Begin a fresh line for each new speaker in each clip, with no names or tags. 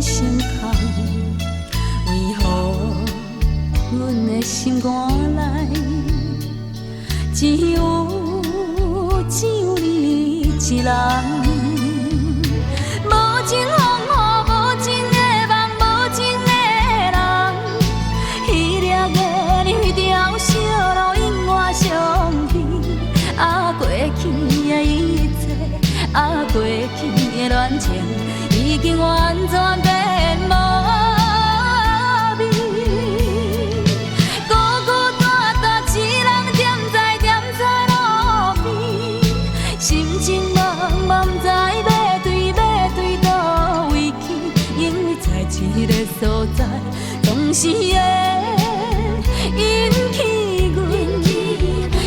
心空，为何阮的心肝内只有你一人？无情风雨，无情的梦，无情的人，彼粒的你条小路永远相遇。啊，过去的一切，啊，过去的恋情，已经完全变无味。孤孤单单一人踮在路边，心情茫茫，不知要对倒位去，因为在一个所在，总是会引起阮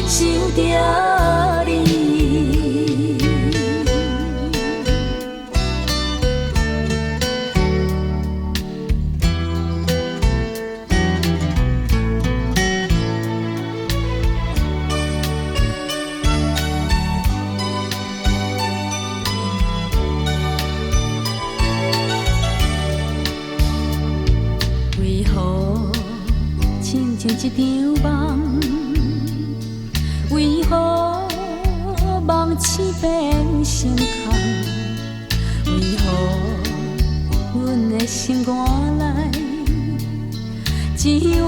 想着你。为何亲像一场梦？为何梦醒变成空？为何阮的心肝内只有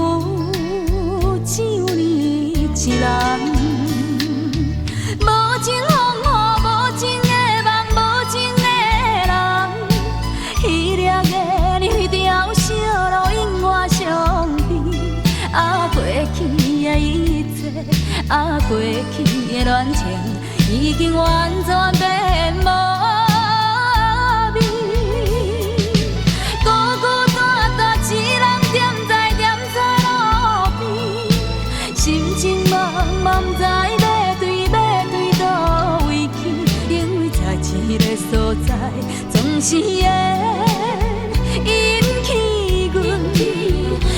你一人？无情风雨，无情的梦，无情的人，彼粒的你条小路永远相遇。啊，过去的一切，啊，过去的恋情，已经完全变无味。孤孤单单一人踮在路边，心情茫茫，不知要对倒位去，因为在一个所在，总是会引起阮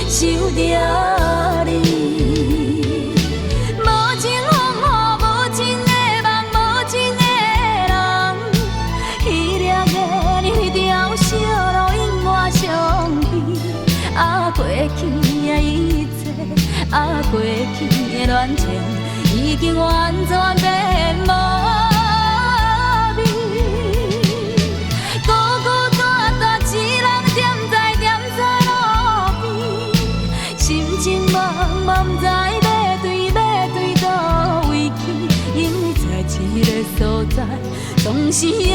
想着你。无情风雨，无情的梦，无情的人，彼粒的你条小路永远相遇。啊，过去的一切，啊，过去的恋情，已经完全变无味。孤孤单单一人踮在路边，心情茫茫，不知要对倒位去，因为在一个所在，总是会